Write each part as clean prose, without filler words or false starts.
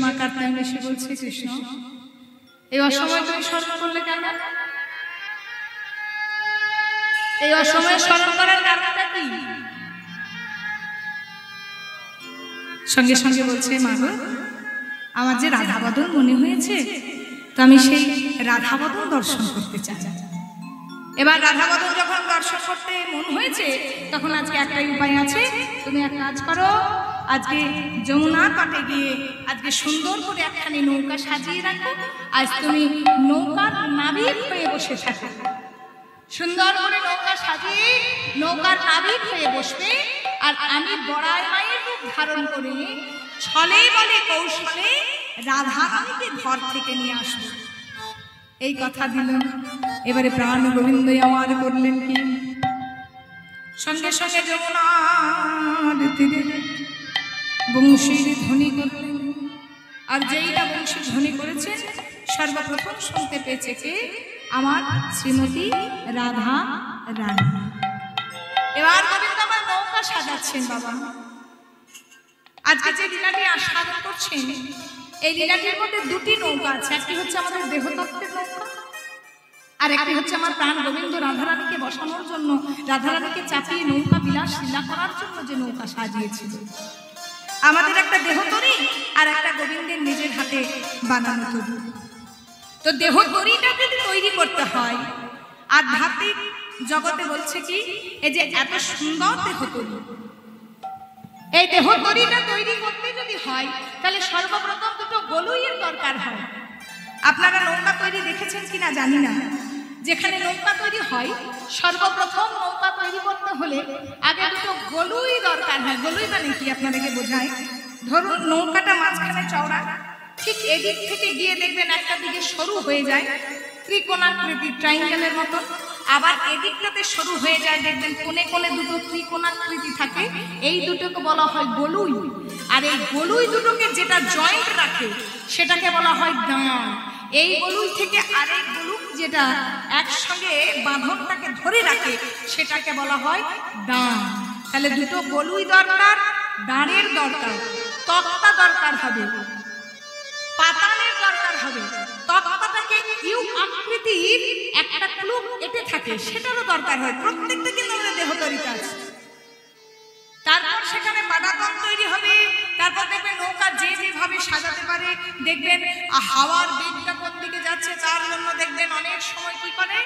মা কাত্যায়নী এসে বলছে, কৃষ্ণ এই অসময় তুমি স্মরণ করলে কেন? এই অসময়ে স্মরণ করার কারণটা কি? সঙ্গে সঙ্গে বলছে, মা গো, আমার যে রাধাবদন মনে হয়েছে, তো আমি সেই রাধাবদন দর্শন করতে চাই। এবার রাধাবদন যখন দর্শন করতে মন হয়েছে, তখন আজকে একটাই উপায় আছে, তুমি এক কাজ করো, আজকে যমুনা তটে গিয়ে আজকে সুন্দর করে একখানি নৌকা সাজিয়ে রাখো। আজ তুমি নৌকার নাবিক হয়ে বসে থাকো, সুন্দর করে নৌকা সাজিয়ে নৌকার নাবিক হয়ে বসবে। আর আমি বড়াই মায়ের রূপ ধারণ করে ছলে বলে কৌশলে রাধারানীকে ঘর থেকে নিয়ে আসবো। এই কথা দিল। এবারে প্রাণ গোবিন্দ আমার করলেন কি, সঙ্গে সঙ্গে যমুনার তীরে বংশীর ধ্বনি করলেন। আর যেইটা বংশীর ধ্বনি করেছে, সর্বপ্রথম শুনতে পেয়েছে কে? আমার শ্রীমতী রাধা রানী। এবার গোবিন্দ আমার নৌকা সাজাচ্ছেন। বাবা, আজকে যে লীলাটি আস্বাদন করছেন, এই লীলাটির মধ্যে দুটি নৌকা আছে। একটি হচ্ছে আমাদের দেহতত্ত্বের নৌকা, আর একটি হচ্ছে আমার প্রাণ গোবিন্দ রাধারানীকে বসানোর জন্য, রাধারানীকে চাপিয়ে নৌকা বিলাস লীলা করার জন্য যে নৌকা সাজিয়েছিল। আমাদের একটা দেহ তরী আর একটা গোবিন্দের নিজের হাতে বানানো তরী। তো দেহ তরীটা যদি তৈরি করতে হয়, আধ্যাত্মিক জগতে বলছে কি, এই যে এত সুন্দর দেহ তরী, এই দেহ তরীটা তৈরি করতে যদি হয়, তাহলে সর্বপ্রথম দুটো গলুইয়ের দরকার হয়। আপনারা নৌকা তৈরি দেখেছেন কিনা জানি না। যেখানে নৌকা তৈরি হয়, সর্বপ্রথম নৌকা তৈরি করতে হলে আগে দুটো গলুই দরকার হয়। গলুই মানে কি আপনাদেরকে বোঝায়, ধরুন নৌকাটা মাঝখানে চওড়া, ঠিক এদিক থেকে গিয়ে দেখবেন একটা দিকে সরু হয়ে যায়, ত্রিকোণাকৃতি, ট্রাইঙ্গেলের মতো। আবার এদিকটাতে সরু হয়ে যায়, দেখবেন কোণে কোণে দুটো ত্রিকোণাকৃতি থাকে। এই দুটোকে বলা হয় গলুই। আর এই গলুই দুটোকে যেটা জয়েন্ট রাখে, সেটাকে বলা হয় দাঁড়। এই গলুই থেকে আরেক গলুই যেটা একসঙ্গে বাঁধনটাকে ধরে রাখে, সেটাকে বলা হয় দাঁড়। তাহলে দুটো গলুই দরকার, দাঁড়ের দরকার, তক্তা দরকার হবে, পাতানের দরকার হবে। তক্তাটাকে ইউ আকৃতির একটা ক্লুপ এঁটে থাকে, সেটারও দরকার হয়। প্রত্যেকটা কিন্তু আমাদের দেহতরিতে আছে। তারপর সেখানে পাটাতন তৈরি হবে। তারপর দেখবেন নৌকা যে যেভাবে সাজাতে পারে, দেখবেন হাওয়ার বেগটা কোন দিকে যাচ্ছে, তার জন্য দেখবেন অনেক সময় কি করে,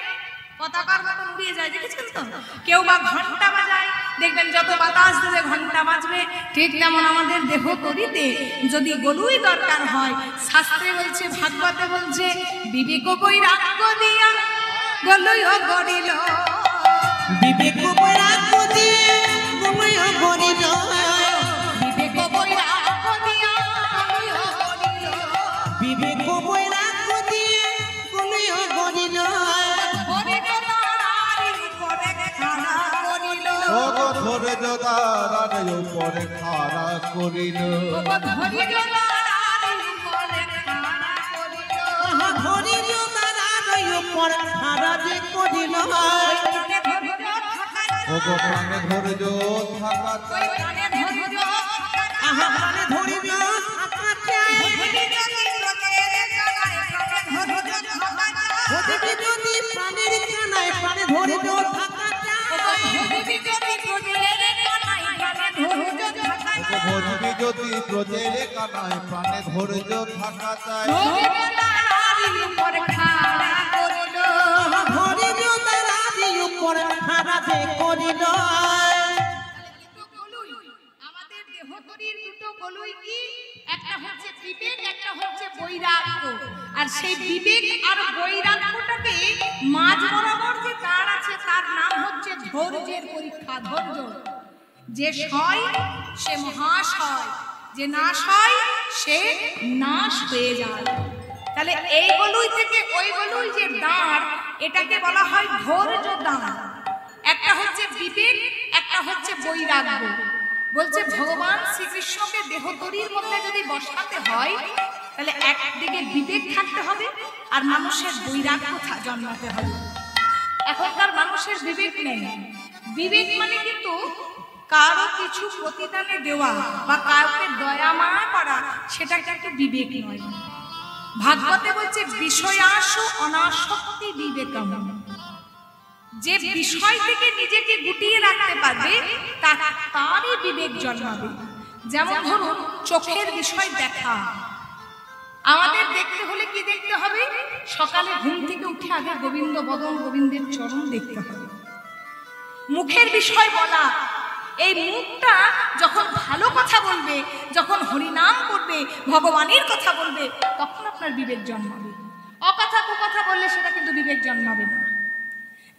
পতাকার মতো উড়িয়ে যায়। দেখেছেন তো? কেউ বা ঘন্টা বাজায়, দেখবেন যত বাতাস দেবে ঘন্টা বাজবে। ঠিক তেমন আমাদের দেহ তরিতে যদি গলুই দরকার হয়, শাস্ত্রে বলছে, ভাগবতে বলছে, বিবেক বৈরাগ্য দিয়া গলুই গড়িল, বিবেক বৈরাগ্য দিয়ে গলুই গড়িল, বিবেক বৈরাগ্য দিয়া গলুই গড়িল, বিবেক বৈরাগ্য দিয়ে গলুই গড়িল, ধরে জোদার উপরে খাড়া করিল, ধরি জোদার উপর খাড়া যে করিল, প্রাণে ধৈর্য থাকা চাই, প্রাণে ধৈর্য থাকা চাই, যদি প্রাণের কানায় প্রাণে ধৈর্য থাকা ভজবি যদি ব্রজের কানায় প্রাণে ধৈর্য থাকা চাই, আমাদের দেহতরীর দুটো গলুই কি, একটা হচ্ছে বিবেক, একটা হচ্ছে বৈরাগ্য। আর সেই বিবেক আর বৈরাগ্যটাকে মাঝ বরাবর যে তার আছে, তার নাম হচ্ছে ধৈর্যের পরীক্ষা। ধৈর্য যে সয় সে মহাশয়, যে নাশ হয় সে নাশ হয়ে যায়। তাহলে এই গলুই থেকে ওই গলুই যে দাঁড়, এটাকে বলা হয় ধৈর্য দাঁড়। একটা হচ্ছে বিবেক, একটা হচ্ছে বৈরাগ্য। বলছে ভগবান শ্রীকৃষ্ণকে দেহতরীর মধ্যে যদি বসাতে হয়, তাহলে একদিকে বিবেক থাকতে হবে আর মানুষের বৈরাগ্য জন্মাতে হবে। এখনকার মানুষের বিবেক নেই। বিবেক মানে কিন্তু কারো কিছু প্রতিদানে দেওয়া বা কাউকে দয়া মায়া করা সেটা কিন্তু বিবেক নয়। ভাগবতে বলছে বিষয়াসু অনাসক্তি বিবেকম, যে বিষয় থেকে নিজেকে গুটিয়ে রাখতে পারবে তারই বিবেক জন্মাবে। যেমন ধরুন চোখের বিষয় দেখা, আমাদের দেখতে হলে কি দেখতে হবে? সকালে ঘুম থেকে উঠে আগে গোবিন্দ বদন গোবিন্দের চরণ দেখতে হবে। মুখের বিষয় বলা, এই মুখটা যখন ভালো কথা বলবে, যখন হরিনাম করবে, ভগবানের কথা বলবে, তখন আপনার বিবেক জন্মাবে। অকথা কুকথা বললে সেটা কিন্তু বিবেক জন্মাবে না।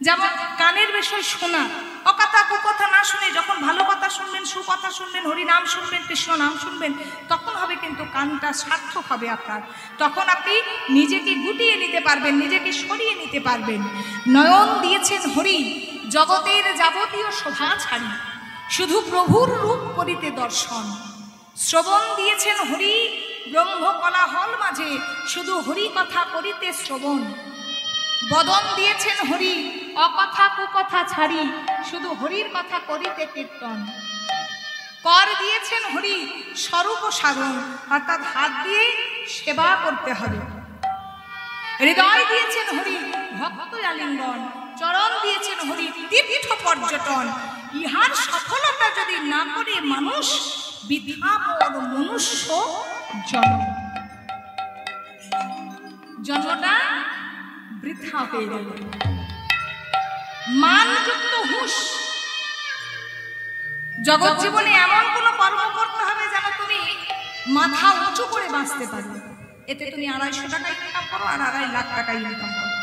যেমন কানের বিষয় শোনা, অকথা কুকথা না শুনে যখন ভালো কথা শুনবেন, সুকথা শুনবেন, হরিনাম শুনবেন, কৃষ্ণ নাম শুনবেন, তখন হবে কিন্তু কানটা সার্থক হবে আপনার। তখন আপনি নিজেকে গুটিয়ে নিতে পারবেন, নিজেকে সরিয়ে নিতে পারবেন। নয়ন দিয়েছেন হরি, জগতের যাবতীয় শোভা ছাড়ি, শুধু প্রভুর রূপ করিতে দর্শন। শ্রবণ দিয়েছেন হরি, ব্রহ্ম কোলাহল মাঝে, শুধু হরি কথা করিতে শ্রবণ। বদন দিয়েছেন হরি, অকথা কুকথা ছাড়ি, শুধু হরির কথা করিতে কীর্তন। কর দিয়েছেন হরি, স্বরূপ সাধন, অর্থাৎ হাত দিয়ে সেবা করতে হবে। হৃদয় দিয়েছেন হরি, ভক্ত আলিঙ্গন। চরণ দিয়েছেন হরি, তীর্থ পর্যটন। ইহার সফলতা যদি না করে মানুষ, বৃথা মোর মনুষ্য জন্ম, জন্মটা বৃথা হয়ে গেল। মানযুক্ত হুঁশ, জগৎ জীবনে এমন কোন কর্ম করতে হবে যেন তুমি মাথা উঁচু করে বাঁচতে পারো। এতে তুমি 250 টাকা ইনকাম করো আর 2.5 লাখ টাকা ইনকাম করো,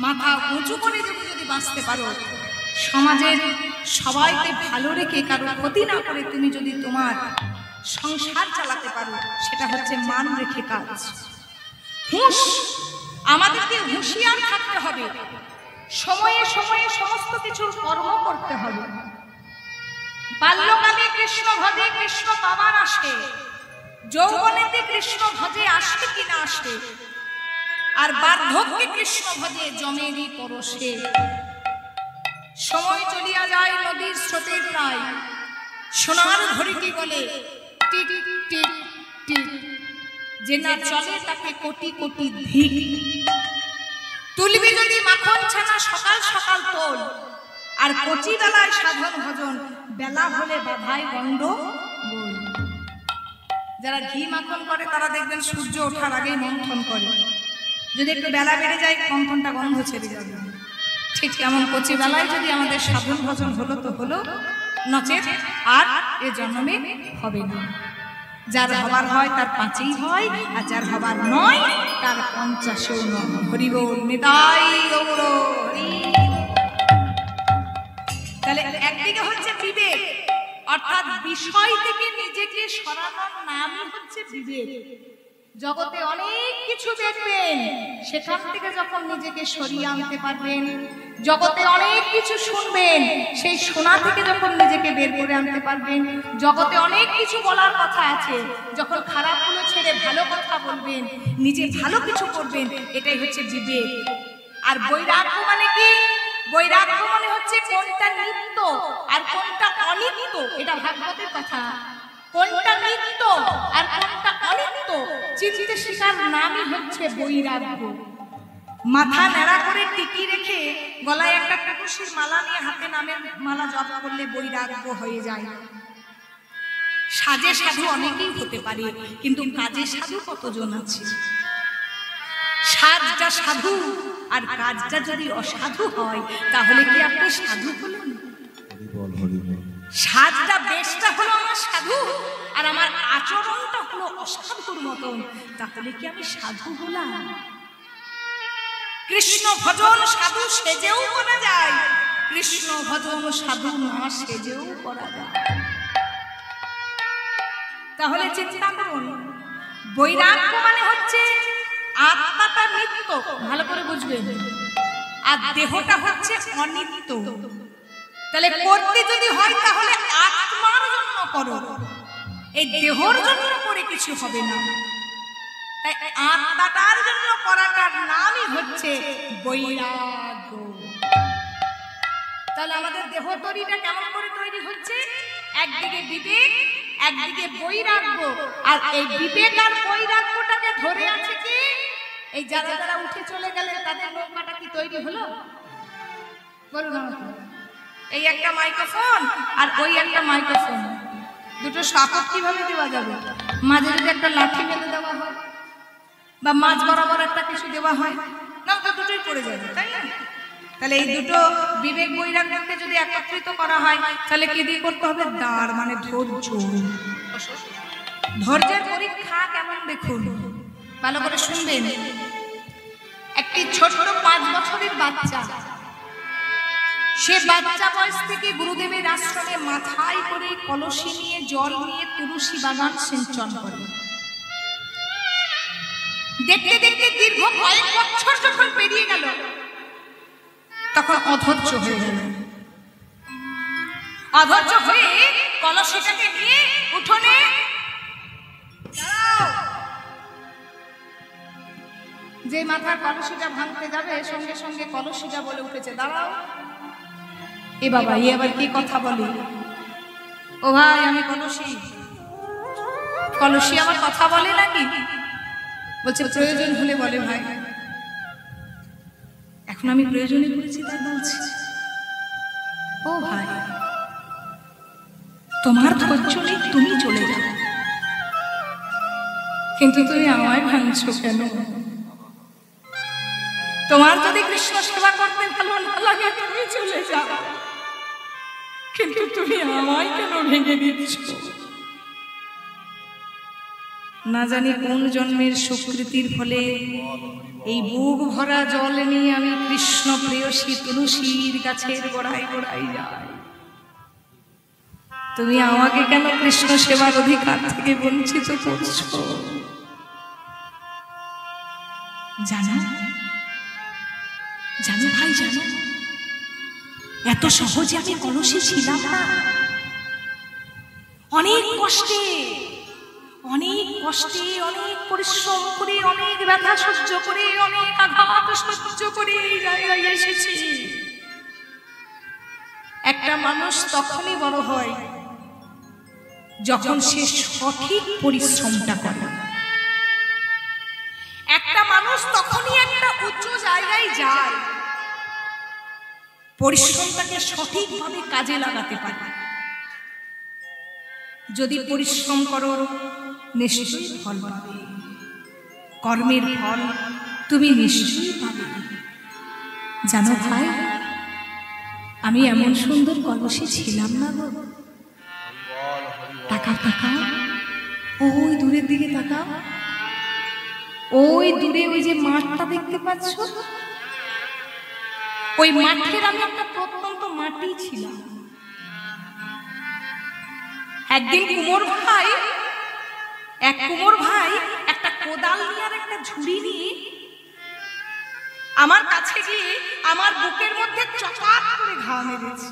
মাথা উঁচু করে যদি বাঁচতে পারো, সমাজের সবাইকে ভালো রেখে কারো ক্ষতি না করে তুমি যদি তোমার সংসার চালাতে পারো, সেটা হচ্ছে মান রেখে কাজ। হুঁশ, আমাদেরকে হুঁশিয়ার থাকতে হবে, সময়ে সময়ে সমস্ত কিছুর কর্ম করতে হবে। বাল্যকালে কৃষ্ণ ভজে কৃষ্ণ পাবার আসে, যৌবনেতে কৃষ্ণ ভজে আসে কিনা আসে, আর বার্ধক্যে কৃষ্ণ ভজে জমেরই পরশে। সময় চলিয়া যায় নদীর স্রোতের প্রায়, সোনার ঘড়িটি বলে টিক টিক টিক, যে না চলে তাকে কোটি কোটি ধিক। তুলবি যদি মাখন ছানা সকাল সকাল তোল, আর কচি বেলায় সাধন ভজন, বেলা হলে বাধায় গন্ড গোল। যারা ঘি মাখন করে তারা দেখবেন সূর্য ওঠার আগেই মন্থন করে, যদি একটু বেলা বেড়ে যায় মন্থনটা গন্ধ ছেড়ে যাবে। ঠিক তেমন কচি বেলায় যদি আমাদের সাধন ভজন হলো তো হলো, নচেত আর এ জন্মে হবে না। যার হবার হয় তার 5ই হয়, আর যার হবার নয় তার 50ও নয়। হরি বল, নিতাই গৌর হরি। তাহলে একদিকে হচ্ছে বিবেক, অর্থাৎ বিষয় থেকে নিজেকে সরানোর নামই হচ্ছে বিবেক। জগতে অনেক কিছু দেখবেন, সেখান থেকে যখন নিজেকে সরিয়ে আনতে পারবেন, জগতে অনেক কিছু শুনবেন, সেই শোনা থেকে যখন নিজেকে বের করে আনতে পারবেন, জগতে অনেক কিছু বলার কথা আছে, যখন খারাপগুলো ছেড়ে ভালো কথা বলবেন, নিজে ভালো কিছু করবেন, এটাই হচ্ছে বিবেক। আর বৈরাগ্য মানে কি? বৈরাগ্য মানে হচ্ছে কোনটা নিত্য আর কোনটা অনিত্য, এটা ভাগবতের কথা। কোনটা নিত্য আর কোনটা অনিত্য চিনতে শেখার নামই হচ্ছে বৈরাগ্য। মাথা ন্যাড়া করে টিকি রেখে গলায় একটা তুলসীর মালা নিয়ে হাতে নামের মালা জপ করলে বৈরাগ্য হয়ে যায়। সাজে সাধু অনেকেই হতে পারে, কিন্তু কাজে সাধু কতজন আছে? সাজটা সাধু আর কাজটা যদি অসাধু হয়, তাহলে কি আপনি সাধু হলেন? সাজটা বেশটা হলো আমার সাধু, আর আমার আচরণটা হলো অসাধুর মতন, তাহলে কি আমি সাধু হলাম? কৃষ্ণ ভজন সাধু সেজেও করা যায়, কৃষ্ণ ভজন সাধু না সেজেও করা যায়। তাহলে চিন্তা করুন, বৈরাগ্য মানে হচ্ছে আত্মাটা নিত্য, ভালো করে বুঝবেন, আর দেহটা হচ্ছে অনিত্য। তাহলে করতে যদি হয় তাহলে আত্মার জন্য করো, এই দেহর জন্য করে কিছু হবে না। তাই আত্মাটার জন্য করাটার নামই হচ্ছে বৈরাগ্য। তাহলে আমাদের দেহ তৈরিটা কেমন করে তৈরি হচ্ছে? একদিকে বিবেক, একদিকে বৈরাগ্য। আর এই বিবেক আর বৈরাগ্যটাকে ধরে আছে কি এই যারা যারা উঠে চলে গেলে তাদের নৌকাটা কি তৈরি হলো? বলুন আমাকে। এই একটা মাইক্রোফোন আর ওই একটা মাইক্রোফোন, দুটো সাপোর্ট কিভাবে দেওয়া যাবে? মাঝে যদি একটা লাঠি মেলে দেওয়া হয় বা মাঝ বরাবর একটা কিছু দেওয়া হয়, না তো দুটোই পড়ে যাবে, তাই না? তাহলে এই দুটো বিবেক বৈরাগ্যকে যদি একত্রিত করা হয় তাহলে কি দিয়ে করতে হবে? দাঁড়, মানে ধৈর্য। ধৈর্যের পরীক্ষা কেমন দেখুন, ভালো করে শুনবেন। একটি ছোট 5 বছরের বাচ্চা, সে বাচ্চা বয়স থেকে গুরুদেবের আশ্রমে মাথায় করে কলসি নিয়ে জল নিয়ে তুলসী বাগান সিঞ্চন করে। দেখতে দেখতে দীর্ঘ কয়েক বছর যখন পেরিয়ে গেল তখন অধৈর্য হয়ে গেল। অধৈর্য হয়ে কলসিটাকে নিয়ে উঠোনে যে মাথার কলসিটা ভাঙতে যাবে সঙ্গে সঙ্গে কলসিটা বলে উঠেছে, দাঁড়াও। এ বাবা, এ আবার কি কথা বলে? ও ভাই, আমি কলসি, কলসি আমার কথা বলে নাকি? বলছে প্রয়োজন হলে বলে ভাই। এখন আমি প্রয়োজনে পড়েছি তাই বলছি। ও ভাই, তোমার ধৈর্য নেই, তুমি চলে যাও, কিন্তু তুমি আমায় ভাঙছো কেন? তোমার যদি কৃষ্ণ সেবা করতে ভালো না লাগে তুমি চলে যাও, কিন্তু তুমি আমায় কেন ভেঙে দিচ্ছ? না জানি কোন জন্মের সুকৃতির ফলে এই বুক ভরা জল নিয়ে আমি কৃষ্ণ প্রেয়সী তুলসীর গাছের গোড়ায় গোড়ায় যাই। তুমি আমাকে কেন কৃষ্ণ সেবার অধিকার থেকে বঞ্চিত করছো? জানো জানো ভাই, জানো এত সহজে আমি কলসি ছিলাম না। অনেক কষ্টে অনেক পরিশ্রম করে, অনেক ব্যথা সহ্য করে, অনেক আঘাত সহ্য করে এই জায়গায় এসেছি। একটা মানুষ তখনই বড় হয় যখন সে সঠিক পরিশ্রমটা করে। একটা মানুষ তখনই একটা উচ্চ জায়গায় যায় পরিশ্রমটাকে সঠিকভাবে কাজে লাগাতে পারে। যদি পরিশ্রম করো নিশ্চয়ই ফল পাবে, কর্মের ফল তুমি নিশ্চয়ই পাবে। জানো ভাই, আমি এমন সুন্দর কলসি ছিলাম না গো। তাকাও, ওই দূরের দিকে তাকাও, ওই দূরে ওই যে মাঠটা দেখতে পাচ্ছ, ওই মাঠের আমি একটা প্রত্যন্ত মাটি ছিলাম। একদিন এক কুমোর ভাই একটা কোদাল নিয়ে আর একটা ঝুড়ি নিয়ে আমার কাছে গিয়ে আমার বুকের মধ্যে চপাট করে ঘা মেরেছে।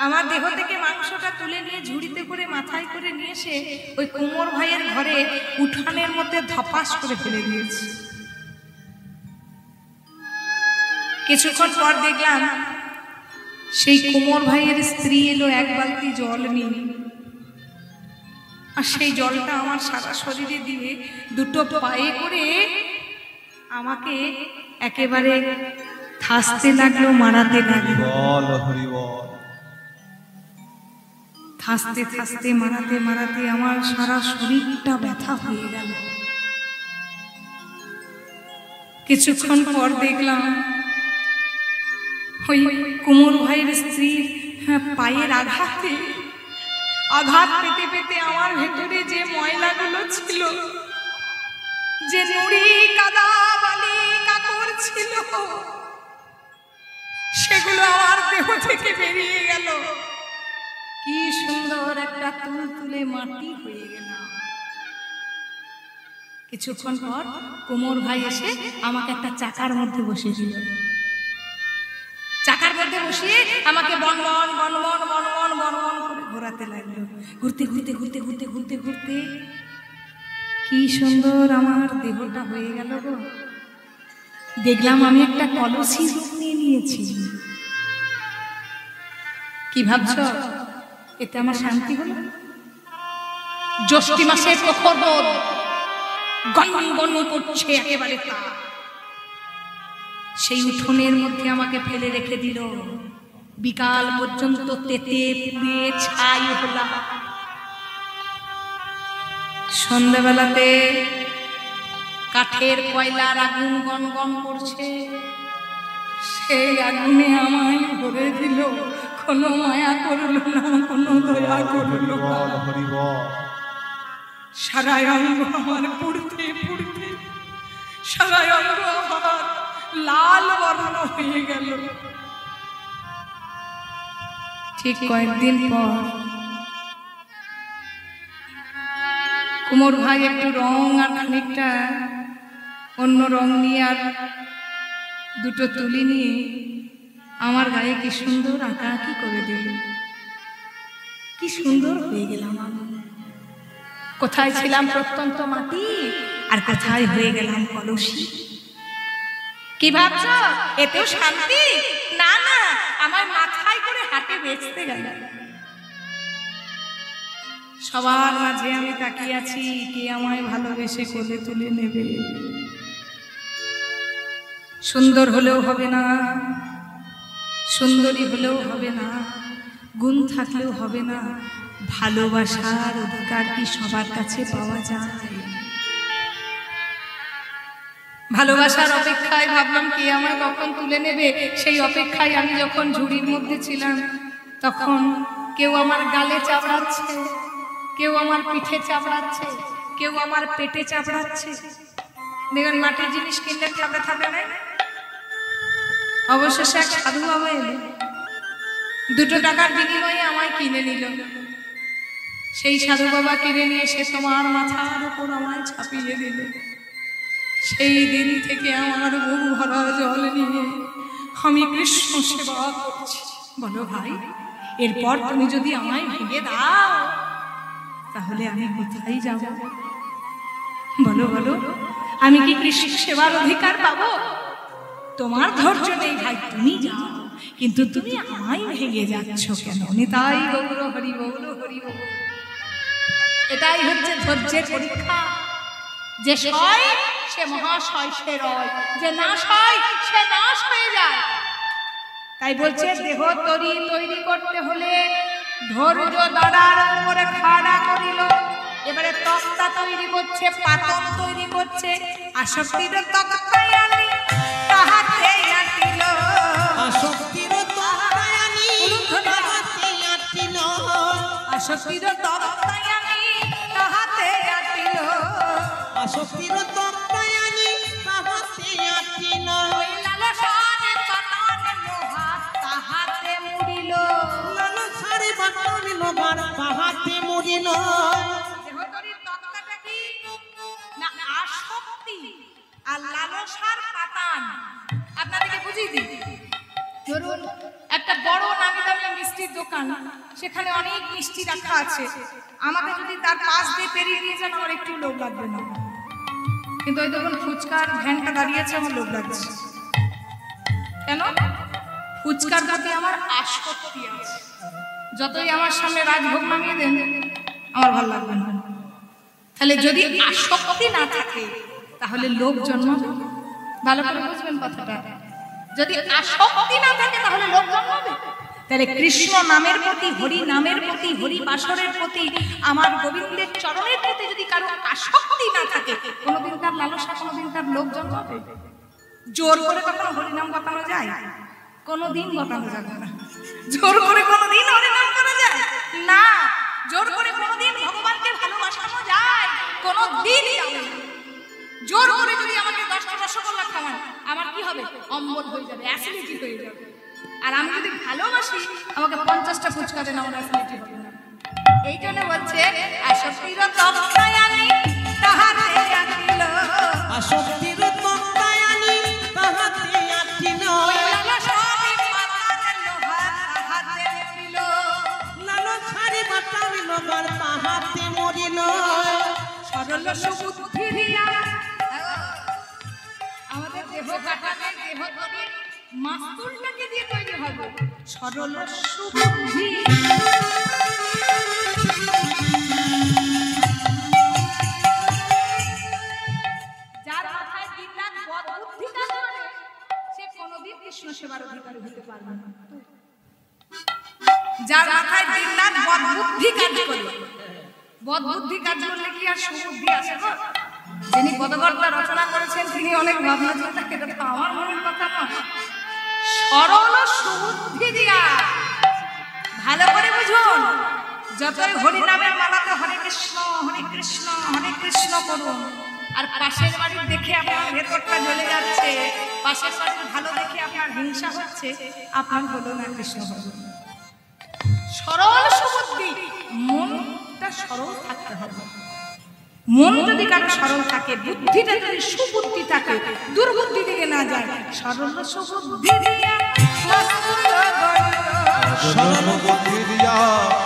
আমার দেহ থেকে মাংসটা তুলে নিয়ে ঝুড়িতে করে মাথায় করে নিয়ে এসে ওই কুমোর ভাইয়ের ঘরে উঠানের মধ্যে ধপাস করে ফেলে দিয়েছে। কিছুক্ষণ পর দেখলাম সেই কুমোর ভাইয়ের স্ত্রী এলো এক বালতি জল নিয়ে, আর সেই জলটা আমার সারা শরীরে দিয়ে দুটো পায়ে করে আমাকে একেবারে থাসতে লাগলো, মারাতে লাগলো। থাসতে থাসতে মারাতে মারাতে আমার সারা শরীরটা ব্যথা হয়ে গেল। কিছুক্ষণ পর দেখলাম ওই কুমোর ভাইয়ের স্ত্রীর পায়ের আঘাত পেতে পেতে আমার ভেতরে যে ময়লাগুলো ছিল, যে নুড়ি কাদা বালি কাকড় ছিল, সেগুলো আমার দেহ থেকে বেরিয়ে গেল। কি সুন্দর একটা তুলতুলে মাটি হয়ে গেল। কিছুক্ষণ পর কুমোর ভাই এসে আমাকে একটা চাকার মধ্যে বসিয়ে দিল। চাকার মধ্যে বসিয়ে আমাকে বনবন বনবন বনবন বনবন করে ঘোরাতে লাগলো। ঘুরতে ঘুরতে ঘুরতে ঘুরতে ঘুরতে ঘুরতে কি সুন্দর আমার দেহটা হয়ে গেল গো। দেখলাম আমি একটা কলসি রূপ নিয়ে নিয়েছি। কি ভাবছ এতে আমার শান্তি হলো? জ্যৈষ্ঠী মাসে প্রখর রোদ গন গন করছে একেবারে তাপ। সেই উঠোনের মধ্যে আমাকে ফেলে রেখে দিল, বিকাল পর্যন্ত তেতে পুড়ে ছাই হলাম। সন্ধ্যাবেলাতে কাঠের কয়লার আগুন গন গন করছে, সেই আগুনে আমায় ভরে দিল। কোনো মায়া করলো না, কোনো দয়া করলো না। সারা অঙ্গ আমার পুড়তে পুড়তে সারা অঙ্গ আমার লাল বর্ণ হয়ে গেল। ঠিক কয়েকদিন পর কুমোর ভাই একটু রং আর খানিকটা অন্য রং নিয়ে আর দুটো তুলি নিয়ে আমার গায়ে কি সুন্দর আঁকাআঁকি করে দিল। কি সুন্দর হয়ে গেলাম আমি। কোথায় ছিলাম প্রত্যন্ত মাটি, আর কোথায় হয়ে গেলাম কলসি। কি ভাবছ এতেও শান্তি? না না, আমার মাথায় করে হাতে বেচতে গেল। সবার মাঝে আমি তাকিয়ে আছি, কে আমায় ভালোবেসে কোলে তুলে নেবে। সুন্দর হলেও হবে না, সুন্দরী হলেও হবে না, গুণ থাকলেও হবে না, ভালোবাসার অধিকার কি সবার কাছে পাওয়া যায়? ভালোবাসার অপেক্ষায় ভাবলাম কে আমায় কখন তুলে নেবে। সেই অপেক্ষায় আমি যখন ঝুড়ির মধ্যে ছিলাম, তখন কেউ আমার গালে চাপড়াচ্ছে, কেউ আমার পিঠে চাপড়াচ্ছে, কেউ আমার পেটে চাপড়াচ্ছে। দেখেন মাটির জিনিস কিনলে থাকবে থাকবে না। অবশেষে এক সাধু বাবা এলো, 2 টাকার বিনিময়ে আমায় কিনে নিল। সেই সাধু বাবা কিনে নিয়ে সে তোমার মাথার উপর আমায় ছাপিয়ে দিল। সেই দিন থেকে আমার বুক ভরা জল নিয়ে আমি কৃষ্ণ সেবা করছি। বলো ভাই, এরপর তুমি যদি আমায় ভেঙে দাও তাহলে আমি কোথায় যাব? বলো বলো, আমি কি কৃষ্ণ সেবার অধিকার পাবো? তোমার ধৈর্য নেই ভাই, তুমি যাও, কিন্তু তুমি আমায় ভেঙে যাচ্ছ কেন? নিতাই গৌর হরি বৌল হরি বৌল। এটাই হচ্ছে ধৈর্যের পরীক্ষা। যে সয় সে মহাশয়, সে রয়, যে না সয় সে নাশ হয়ে যায়। তাই বলছে দেহ তৈরি করতে হলে ধৈর্য দাঁড়ার উপরে খাড়া করিল। এবারে তক্তা তৈরি করছে, পাতন তৈরি করছে। আসক্তির তক্তায় আনি তাহাতে আটিল, আসক্তির তক্তায় আনি তাহাতে আটিল, আসক্তির তক্তায় আনি তাহাতে আটিল, আসক্তির তক্তায় আনি তাহাতে আটিল। ওই লালসার পাতানে লোহা তাহাতে মুড়িল, লালসার পাতানে লোহার তাহাতে মুড়িল। দেহতরীর তক্তাটা কি না? আসক্তি আর লালসার পাতান। আপনাদেরকে বুঝিয়ে দিই। ধরুন একটা বড় নামি দামি মিষ্টির দোকান, সেখানে অনেক মিষ্টি রাখা আছে। আমাকে যদি তার পাশ দিয়ে পেরিয়ে নিয়ে যান আমার একটু লোভ লাগবে না, কিন্তু ওই দেখুন ফুচকার ভ্যানটা দাঁড়িয়েছে, আমার লোভ লাগছে। কেন? ফুচকার প্রতি আমার আসক্তি আছে। যতই আমার সামনে রাজভোগ নামিয়ে দেন আমার ভালো লাগবে না। তাহলে যদি আসক্তি না থাকে তাহলে লোভ জন্মাবে। ভালো করে বুঝবেন কথাটা। যদি আসক্তি না থাকে তাহলে লোভ জন্মাবে। তাহলে কৃষ্ণ নামের প্রতি, হরি নামের প্রতি, হরি বাসরের প্রতি, আমার গোবিন্দের চরণের প্রতি যদি কারো আসক্তি না থাকে, কোনোদিন তার লালসা, কোনোদিন তার লোভ জন্মাবে? জোর করে কখনো হরিনাম বাতানো যায়? কোনোদিন বাতানো যাবে না। জোর করে কোনোদিন হরিনাম করা যায় না। জোর করে কোনোদিন ভগবানকে ভালোবাসানো যায়? কোনোদিন যাবে না। জোর করে যদি আমাকে 10টা রসগোল্লা খাওয়ান, আমার কি হবে? অম্বল হয়ে যাবে, অ্যাসিডিটি হয়ে যাবে। আর আমি যদি ভালোবাসি, আমাকে 50টা ফুচকা দেন, আমার অ্যাসিডিটি হবে না। এই জন্য বলছে আসক্তির তক্তায় আনি তাহাতে আটিল, আসক্তির তক্তায় আনি তাহাতে আটিল, লালসার পাতানে লোহার তাহাতে মরিল। সরল সুবুদ্ধি দিয়া আমাদের দেহ কাটানে, দেহ তরি মাস্তুলটাকে দিয়ে তৈরি হবে সরল সুবুদ্ধি। যার মাথায় দিনরাত বদ বুদ্ধি কাজ করে সে কোনোদিন কৃষ্ণ সেবার অধিকারী হতে পারবে না। যার মাথায় দিনরাত বদ বুদ্ধি কাজ করে, বদ বুদ্ধি কাজ করলে কি আর সুবুদ্ধি আসে গো? যিনি পদকর্তা রচনা করেছেন তিনি অনেক ভাবনা চিন্তা, এটা তো আমার মনের কথা নয়। সরল সুবুদ্ধি দিয়া, ভালো করে বুঝুন, যতই হরি নামের মালাতে হরে কৃষ্ণ হরে কৃষ্ণ হরে কৃষ্ণ করুন, আর পাশের বাড়ির দেখে আপনার ভেতরটা জ্বলে যাচ্ছে, পাশের বাড়ির ভালো দেখে আপনার হিংসা হচ্ছে, আপনার হলো না কৃষ্ণ ভজন। সরল সুবুদ্ধি, মনটা সরল থাকতে হবে। মন যদি কারো সরল থাকে, বুদ্ধিটা যদি সুবুদ্ধি থাকে, দুর্বুদ্ধি দিকে না যায়, সরল সুবুদ্ধি দিয়া সরল বুদ্ধি দিয়া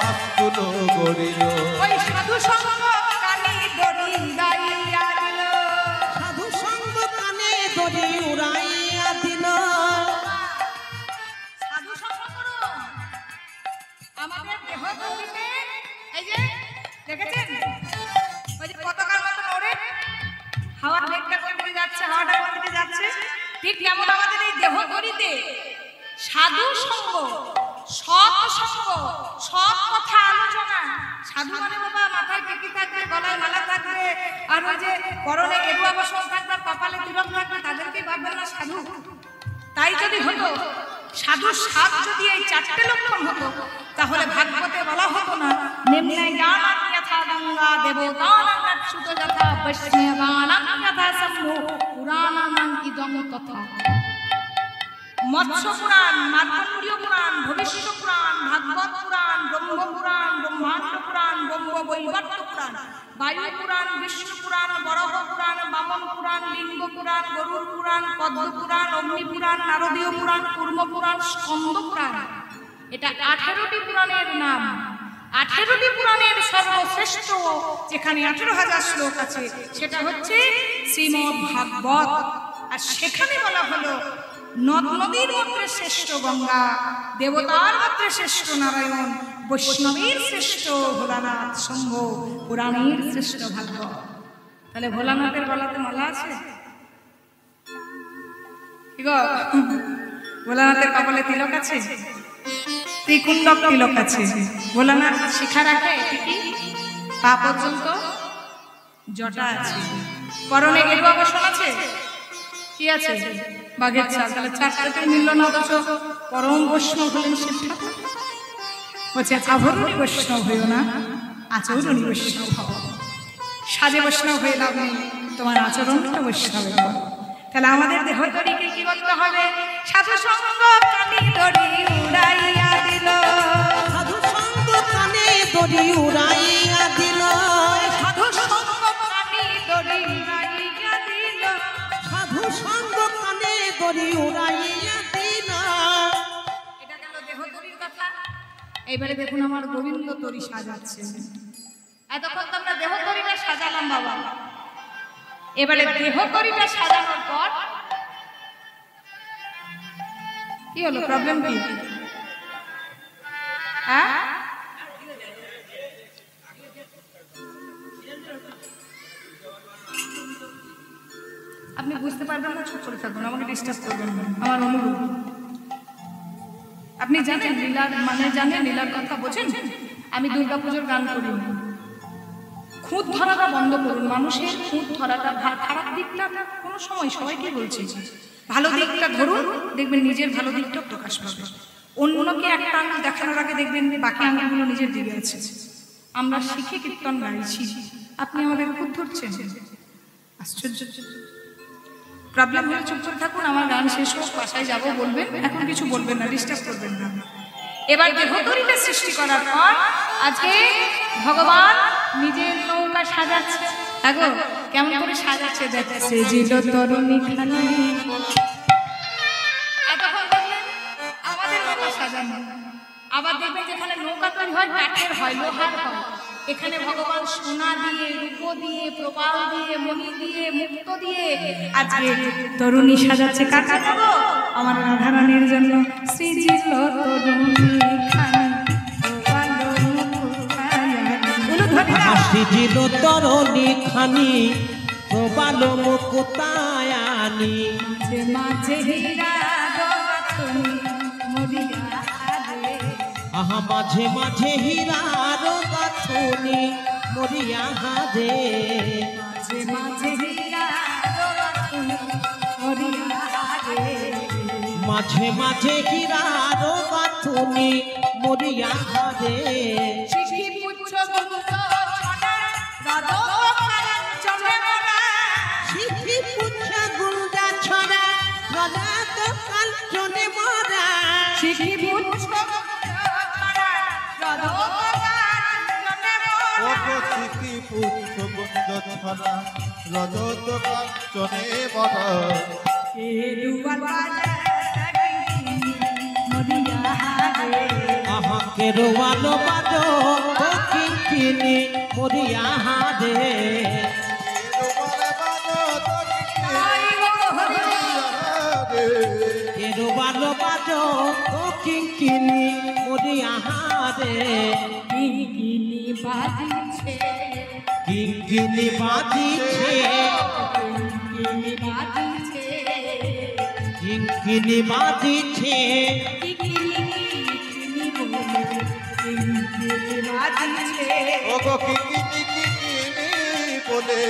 আস্তুল গড়িল। ওই সাধু সঙ্গ কানে দড়ি উড়াইয়া দিল, সাধু সঙ্গ কানে দড়ি উড়াইয়া দিল। সাধু সঙ্গ করুন। আমাদের দেহ তৈরিতে এই যে দেখেছেন ওই যে পতাকার মতো ওড়ে, হাওয়ার বেগটা কোন দিকে যাচ্ছে, হাওয়াটা কোন দিকে যাচ্ছে, ঠিক যেমন আমাদের এই দেহ তৈরিতে সাধু সঙ্গ, সৎ সঙ্গ, সৎ কথা আলোচনা। সাধু মানে বাবা মাথায় টেকি থাকবে, গলায় মালা থাকবে, আর ওই যে পরনে গেরুয়া বসন থাকবে, কপালে তিলক থাকবে, তাদেরকে ভাববেন না সাধু। তাই যদি হতো, সাধু সাত যদি এই চারটে লক্ষণ হতো, তাহলে ভাগবতে বলা হতো না নিম্নে জ্ঞানাং যথা গঙ্গা দেবতানাং অচ্যুত যথা বৈষ্ণবানাং যথা শম্ভু পুরাণানাং ইদং তথা। মৎস্য পুরাণ, মার্কণ্ডীয় পুরাণ, ভবিষ্য পুরাণ, ভাগবত পুরাণ, ব্রহ্ম পুরাণ, ব্রহ্মাণ্ড পুরাণ, ব্রহ্ম বৈবর্ত পুরাণ, বায়ু পুরাণ, বিষ্ণু পুরাণ, বরাহ পুরাণ, বামন পুরাণ, লিঙ্গ পুরাণ, গরুড় পুরাণ, পদ্ম পুরাণ, অগ্নি পুরাণ, নারদীয় পুরাণ, কুর্ম পুরাণ, স্কন্দ পুরাণ। এটা 18টি পুরাণের নাম। 18টি পুরাণের সর্বশ্রেষ্ঠ, যেখানে 18,000 শ্লোক আছে, সেটা হচ্ছে শ্রীমদ্ ভাগবত। আর সেখানে বলা হলো নদ নদীর মধ্যে শ্রেষ্ঠ গঙ্গা, দেবতার মধ্যে শ্রেষ্ঠ নারায়ণ, বৈষ্ণবীর শ্রেষ্ঠ ভোলানাথ, শম্ভ পুরাণের শ্রেষ্ঠ ভাগবত। তাহলে ভোলানাথের গলাতে মালা আছে কি গো? ভোলানাথের কপালে তিলক আছে, ত্রিকুণ্ডক তিলক আছে। ভোলানাথ শিখা রাখে কি পা পর্যন্ত জটা আছে, পরনে গেরুয়া বসন আছে, কি আছে? বাঘের ছাল। তাহলে চারটাতে মিলল না, অথচ পরম বৈষ্ণব হলেন শিব ঠাকুর। বলছে আভরণী বৈষ্ণব হইও না, আচরণী বৈষ্ণব হও। সাজে বৈষ্ণব হয়ে লাভ নেই, তোমার আচরণটা বৈষ্ণব। তাহলে আমাদের দেহ তরিকে কি করতে হবে? সাধু সঙ্গ কানে দড়ি উড়াইয়া দিল, সাধু সঙ্গ কানে দড়ি উড়াইয়া দিল, সাধু সঙ্গ কানে দড়ি উড়াইয়া দিল, সাধু সঙ্গ কানে দড়ি উড়াইয়া দিল। এটা গেল দেহ তরির কথা। এইবারে দেখুন আমার গোবিন্দ তরি সাজাচ্ছে। এতক্ষণ তো আমরা দেহ তরিটা সাজালাম বাবা, এবারে দেহ তরিটা সাজানোর পর কি হলো? প্রবলেম কি? হ্যাঁ, আপনি বুঝতে পারবেন না, চুপ করে থাকবেন, আমাকে ডিস্টার্ব করবেন না, আমার অনুরোধ। আপনি জানেন লীলার মানে জানেন, লীলার কথা বোঝেন? আমি দুর্গাপুজোর গান করি, খুঁত ধরাটা বন্ধ করুন। মানুষের খুঁত ধরাটা, খারাপ দিকটা কোনো সময় সবাইকে বলছি, ভালো দিকটা ধরুন, দেখবেন নিজের ভালো দিকটা প্রকাশ পাবে। অন্যকে একটা আঙুল দেখানোর আগে দেখবেন বাকি আঙুলগুলো নিজের দিকে আছে। আমরা শিখে কীর্তন গাইছি, আপনি আমাদের খুঁত ধরছেন, আশ্চর্য। প্রবলেম হলে চুপ করে থাকুন, আমার গান শেষ হোক, বাসায় যাবো বলবেন, এখন কিছু বলবেন না, ডিস্টার্ব করবেন না। এবার দেহতরিটা সৃষ্টি করার পর আজকে ভগবান নিজের নৌকা সাজাচ্ছে। দেখো কেমন করে সাজাচ্ছে, দেখছে জিল তরুণী খালি। এতক্ষণ দেখলেন আমাদের নৌকা সাজানো, আবার দেখবেন যেখানে নৌকা তৈরি হয় কাঠের হয়, লোহার হয়, এখানে ভগবান সোনা দিয়ে, রূপ দিয়ে, প্রবাল দিয়ে, মণি দিয়ে, মুক্ত দিয়ে আজকে তরুণী সাজাচ্ছে। কাকা দেবো আমার রাধারানীর জন্য শ্রীজিল তরুণী খানি সিজিল তরণী খানি প্রবাল মুকুতায়ানি মাঝে মাঝে হীরা রতনী মরিয়া রে। আহা মাঝে মাঝে হীরার গাঁথনি মরিয়া হাজে মাঝে মাঝে হীরা রতনী মরিয়া রে। মাঝে মাঝে হীরার গাঁথনি মরিয়া হাজে শিশি পুচ্ছ গুঞ্জ ছড়া রদকার চলে মোরা। সিদ্ধি পুচ্ছা গুঞ্জা ছড়া রদা তো কাঞ্চনে মরা শিশি পুচ্ছ গুঞ্জ ছড়া রদকার চলে মোরা। ওগো সিকি পুষ্প গুঞ্জ ছড়া রজত কাঞ্চনে বরা। এ দুবার বাজে মরিয়া রে। আহা কেরোয়ালো বাজো তো কিঙ্কিনি মরিয়া হাজে কেরোয়ালো বাজো তো কিঙ্কিনি মরিয়া হাজে কিঙ্কিনি বাজিছে, কিঙ্কিনি বাজিছে কিঙ্কিনি বাজিছে, কিঙ্কিনি বাজিছে কিঙ্কিনি কিঙ্কিনি বলে কিঙ্কিনি বাজিছে। ওগো কিঙ্কিনি কিঙ্কিনি বলে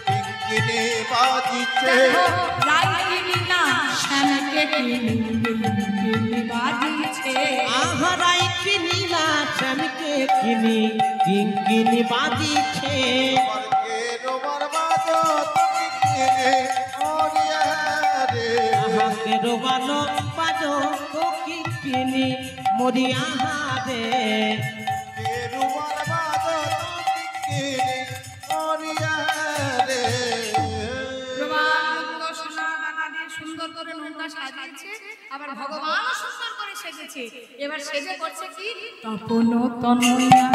কিঙ্কিনি বাজিছে। দেখো রাইকিনি না শ্যামকে কিঙ্কিনি বাজিছে। আহারাই কিনিলা শ্যামকে কিনি কিঙ্কিনি বাজিছে রোমার বাজো কিঙ্কিনি মরিয়া রে। আহাকে রোবালো বাজো তো কিঙ্কিনি মরিয়া হাজে রোমার বাজো কিঙ্কিনি মরিয়া রে। প্রবাল সোনা দানা দিয়ে সুন্দর করে নৌকা সাজিয়েছে, আবার ভগবান সুন্দর করে সেজেছে। এবার সেজে করছে কি তপন তনয়া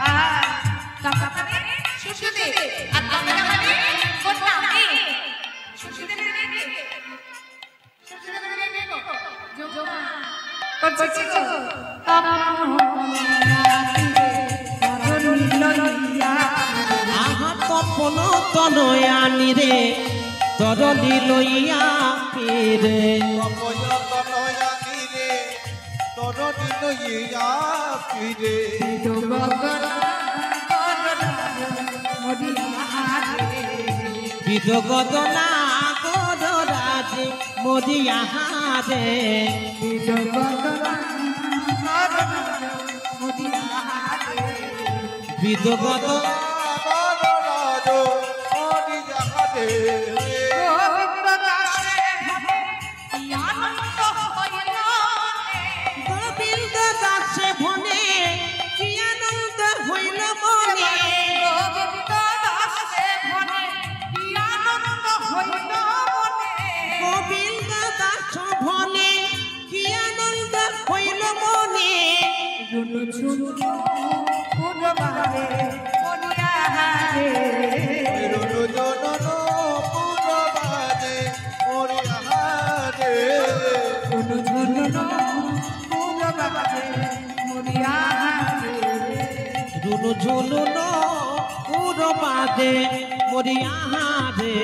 আর তাপাতে সুসুদে আর তাপাতে মানে কোনটা আমি সুসুদে নেবে সুসুদে নেবে জোমা করছে কি গো তপন তনয়া তরুণী আহা তপন তনয়ানি রে তরলি লইয়া ফিরে তপয় তনয়ানি রে তরণি লইয়া ফিরে। বিদগদনা গদরাজ মরিয়া হাজে বিদগদ রাজ মরিয়া রে। গোবিন্দ দাসে ভনে কি আনন্দ হইল মনে গোবিন্দ দাস ভনে কি আনন্দ হইল মনে রুনু জনন পুরবাদে মরিয়া রে। রুনু ঝুলুন পুরো বাদে মরিয়া হাজে